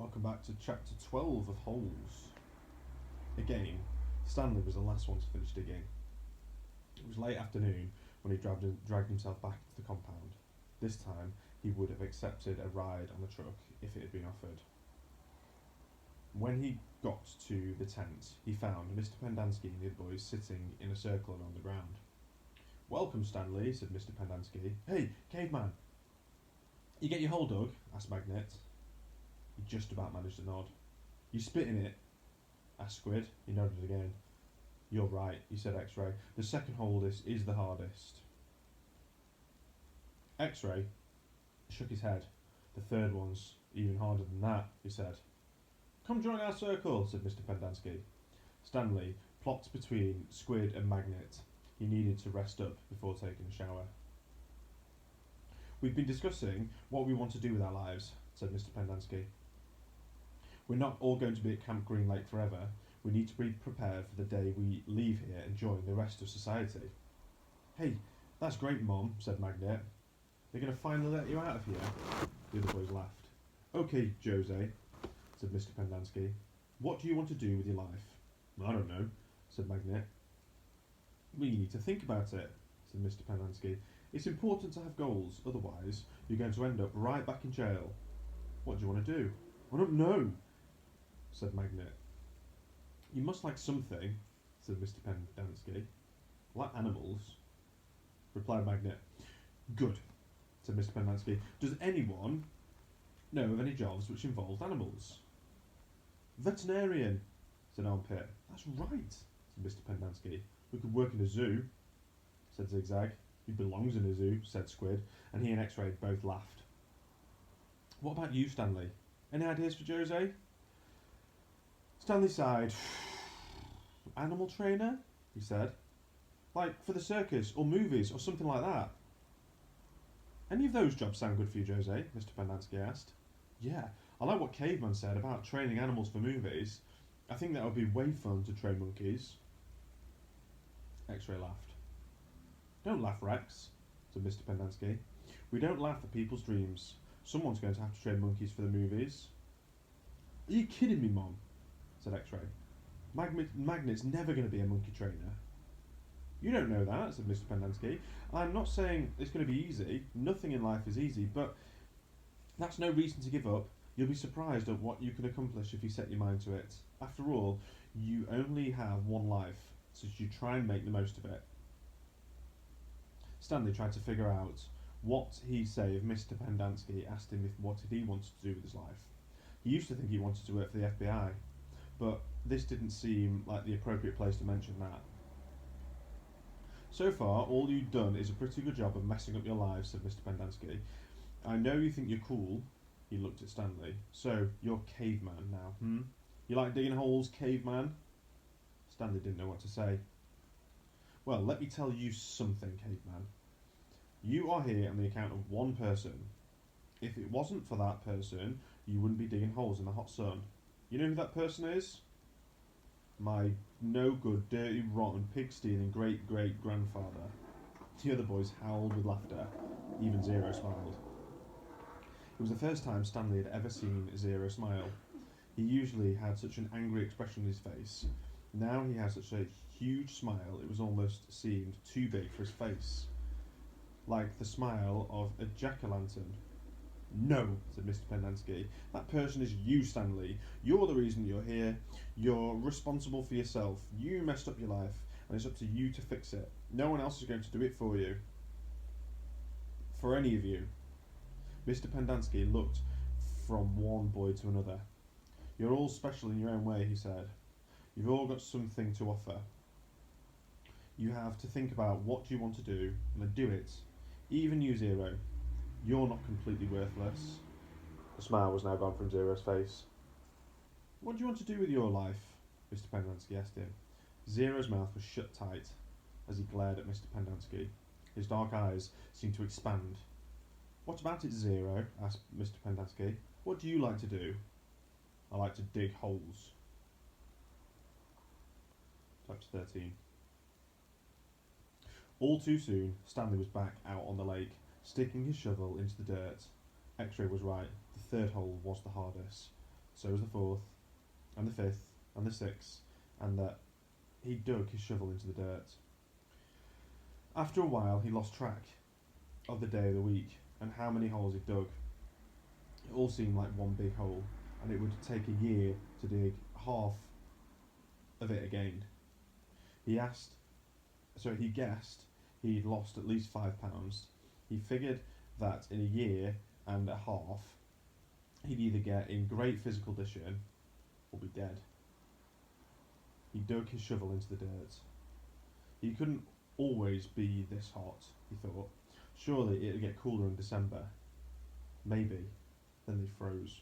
Welcome back to chapter 12 of Holes. Again, Stanley was the last one to finish digging. It was late afternoon when he dragged himself back into the compound. This time, he would have accepted a ride on the truck if it had been offered. When he got to the tent, he found Mr. Pendanski and the other boys sitting in a circle on the ground. "Welcome, Stanley," said Mr. Pendanski. "Hey, caveman! You get your hole dug?" asked Magnet. He just about managed a nod. "You spit in it?" asked Squid. He nodded again. "You're right," he said X-Ray. "The second hole is the hardest." X-Ray shook his head. "The third one's even harder than that," he said. "Come join our circle," said Mr. Pendanski. Stanley plopped between Squid and Magnet. He needed to rest up before taking a shower. "We've been discussing what we want to do with our lives," said Mr. Pendanski. "We're not all going to be at Camp Green Lake forever. We need to be prepared for the day we leave here and join the rest of society." "Hey, that's great, Mom," said Magnet. "They're going to finally let you out of here?" The other boys laughed. "Okay, Jose," said Mr. Pendanski. "What do you want to do with your life?" "I don't know," said Magnet. "We need to think about it," said Mr. Pendanski. "It's important to have goals, otherwise you're going to end up right back in jail." "What do you want to do?" "I don't know," said Magnet. "You must like something," said Mr. Pendanski. "Like animals," replied Magnet. "Good," said Mr. Pendanski. "Does anyone know of any jobs which involve animals?" "Veterinarian," said Armpit. "That's right," said Mr. Pendanski. "We could work in a zoo," said Zigzag. "He belongs in a zoo," said Squid, and he and X-Ray both laughed. "What about you, Stanley? Any ideas for Jose?" Stanley sighed. "Animal trainer," he said. "Like for the circus or movies or something like that." "Any of those jobs sound good for you, Jose?" Mr. Pendanski asked. "Yeah, I like what Caveman said about training animals for movies. I think that would be way fun to train monkeys." X-Ray laughed. "Don't laugh, Rex," said Mr. Pendanski. "We don't laugh at people's dreams. Someone's going to have to train monkeys for the movies." "Are you kidding me, Mom?" said X-Ray. "Magnet's never going to be a monkey trainer." "You don't know that," said Mr. Pendanski. "I'm not saying it's going to be easy. Nothing in life is easy, but that's no reason to give up. You'll be surprised at what you can accomplish if you set your mind to it. After all, you only have one life, so you should try and make the most of it." Stanley tried to figure out what he'd say if Mr. Pendanski asked him what he wanted to do with his life. He used to think he wanted to work for the FBI, but this didn't seem like the appropriate place to mention that. "So far, all you've done is a pretty good job of messing up your lives," said Mr. Pendanski. "I know you think you're cool." He looked at Stanley. "So, you're caveman now, You like digging holes, caveman?" Stanley didn't know what to say. "Well, let me tell you something, caveman. You are here on the account of one person. If it wasn't for that person, you wouldn't be digging holes in the hot sun. You know who that person is? My no-good, dirty, rotten, pig-stealing great-great-grandfather." The other boys howled with laughter. Even Zero smiled. It was the first time Stanley had ever seen Zero smile. He usually had such an angry expression on his face. Now he had such a huge smile it was almost seemed too big for his face. Like the smile of a jack-o'-lantern. "No," said Mr. Pendanski. "That person is you, Stanley. You're the reason you're here. You're responsible for yourself. You messed up your life, and it's up to you to fix it. No one else is going to do it for you. For any of you." Mr. Pendanski looked from one boy to another. "You're all special in your own way," he said. "You've all got something to offer. You have to think about what you want to do, and then do it. Even you, Zero. You're not completely worthless." The smile was now gone from Zero's face. "What do you want to do with your life?" Mr. Pendanski asked him. Zero's mouth was shut tight as he glared at Mr. Pendanski. His dark eyes seemed to expand. "What about it, Zero?" asked Mr. Pendanski. "What do you like to do?" "I like to dig holes." Chapter 13. All too soon, Stanley was back out on the lake, sticking his shovel into the dirt. X-Ray was right. The third hole was the hardest. so was the fourth, and the fifth, and the sixth, and that he dug his shovel into the dirt. After a while, he lost track of the day of the week and how many holes he dug. It all seemed like one big hole, and it would take a year to dig half of it again. He guessed he'd lost at least £5. He figured that in a year and a half, he'd either get in great physical condition or be dead. He dug his shovel into the dirt. He couldn't always be this hot, he thought. Surely it'd get cooler in December. Maybe. Then they froze.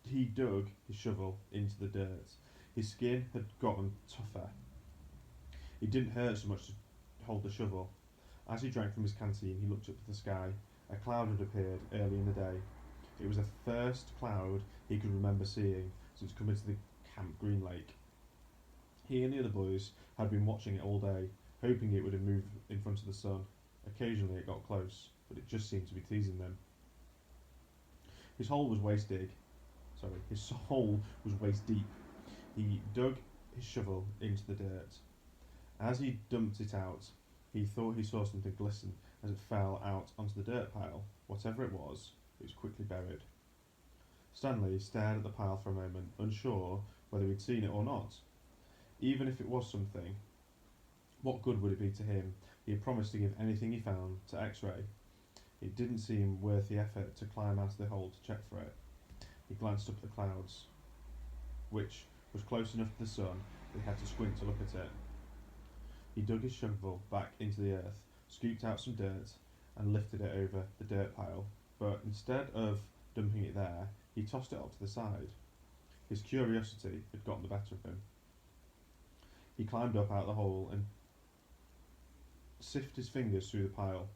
He dug his shovel into the dirt. His skin had gotten tougher. It didn't hurt so much to hold the shovel. As he drank from his canteen, he looked up at the sky. A cloud had appeared early in the day. It was the first cloud he could remember seeing since coming to the Camp Green Lake. He and the other boys had been watching it all day, hoping it would move in front of the sun. Occasionally it got close, but it just seemed to be teasing them. His hole was waist deep. He dug his shovel into the dirt. As he dumped it out, he thought he saw something glisten as it fell out onto the dirt pile. Whatever it was quickly buried. Stanley stared at the pile for a moment, unsure whether he'd seen it or not. Even if it was something, what good would it be to him? He had promised to give anything he found to X-ray. It didn't seem worth the effort to climb out of the hole to check for it. He glanced up at the clouds, which was close enough to the sun that he had to squint to look at it. He dug his shovel back into the earth, scooped out some dirt, and lifted it over the dirt pile, but instead of dumping it there, he tossed it up to the side. His curiosity had gotten the better of him. He climbed up out of the hole and sifted his fingers through the pile.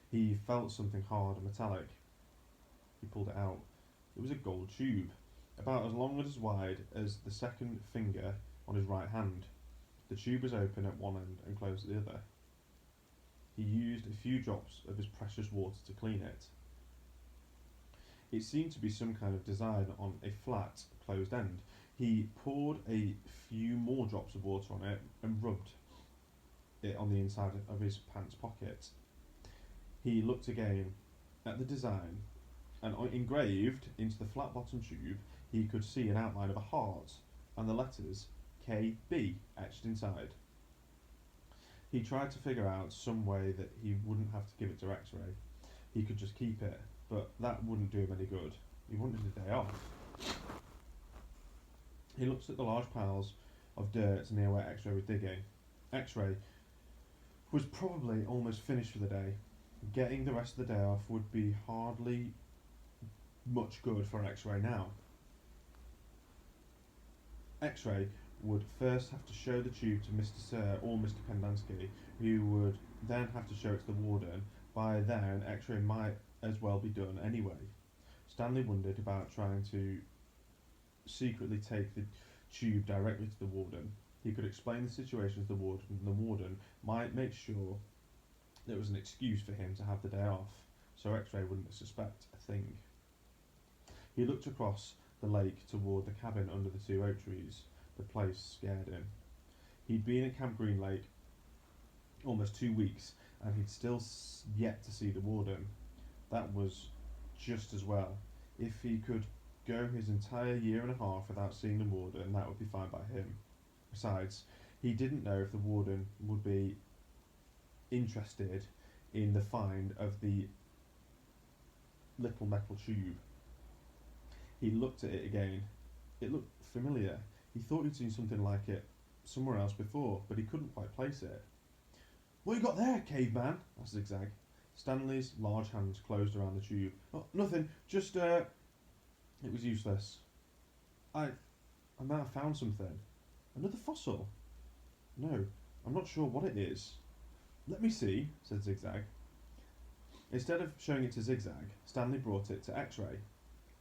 He felt something hard and metallic. He pulled it out. It was a gold tube, about as long and as wide as the second finger on his right hand. The tube was open at one end and closed at the other. He used a few drops of his precious water to clean it. It seemed to be some kind of design on a flat, closed end. He poured a few more drops of water on it and rubbed it on the inside of his pants pocket. He looked again at the design, and engraved into the flat bottom tube he could see an outline of a heart and the letters KB etched inside. He tried to figure out some way that he wouldn't have to give it to X-ray. He could just keep it, but that wouldn't do him any good. He wanted a day off. He looked at the large piles of dirt near where X-ray was digging. X-ray was probably almost finished for the day. Getting the rest of the day off would be hardly much good for X-ray now. X-ray would first have to show the tube to Mr. Sir or Mr. Pendanski, who would then have to show it to the warden. By then, X-ray might as well be done anyway. Stanley wondered about trying to secretly take the tube directly to the warden. He could explain the situation to the warden, and the warden might make sure there was an excuse for him to have the day off, so X-ray wouldn't suspect a thing. He looked across the lake toward the cabin under the two oak trees. The place scared him. He'd been at Camp Green Lake almost 2 weeks, and he'd still yet to see the warden. That was just as well. If he could go his entire year and a half without seeing the warden, that would be fine by him. Besides, he didn't know if the warden would be interested in the find of the little metal tube. He looked at it again. It looked familiar. He thought he'd seen something like it somewhere else before, but he couldn't quite place it. "What you got there, caveman?" asked Zigzag. Stanley's large hands closed around the tube. "Oh, nothing, just, It was useless. I might have found something. Another fossil? No, I'm not sure what it is." "Let me see," said Zigzag. Instead of showing it to Zigzag, Stanley brought it to X-ray.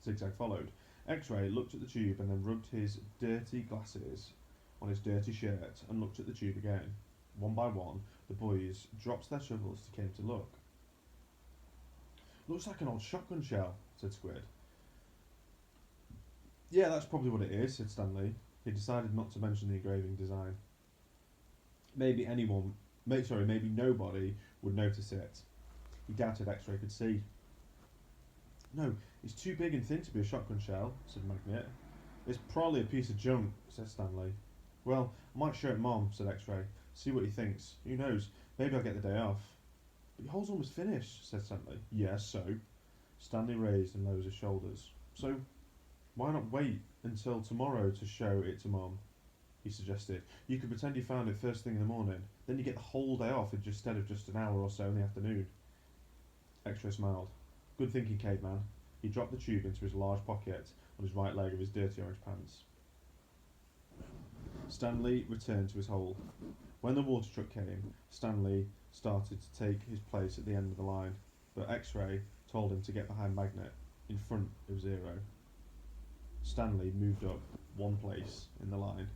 Zigzag followed. X-ray looked at the tube and then rubbed his dirty glasses on his dirty shirt and looked at the tube again. One by one, the boys dropped their shovels and came to look. Looks like an old shotgun shell, said Squid. Yeah, that's probably what it is, said Stanley. He decided not to mention the engraving design. Maybe maybe nobody would notice it. He doubted X-Ray could see. No, it's too big and thin to be a shotgun shell, said Magnet. It's probably a piece of junk, said Stanley. Well, I might show it Mom, said X-Ray. See what he thinks. Who knows? Maybe I'll get the day off. But your hole's almost finished, said Stanley. Yes, so? Stanley raised and lowered his shoulders. So, why not wait until tomorrow to show it to Mom? He suggested. You could pretend you found it first thing in the morning. Then you get the whole day off instead of just an hour or so in the afternoon. X-Ray smiled. Good thinking, caveman. He dropped the tube into his large pocket on his right leg of his dirty orange pants. Stanley returned to his hole. When the water truck came, Stanley started to take his place at the end of the line, but X-Ray told him to get behind Magnet, in front of Zero. Stanley moved up one place in the line.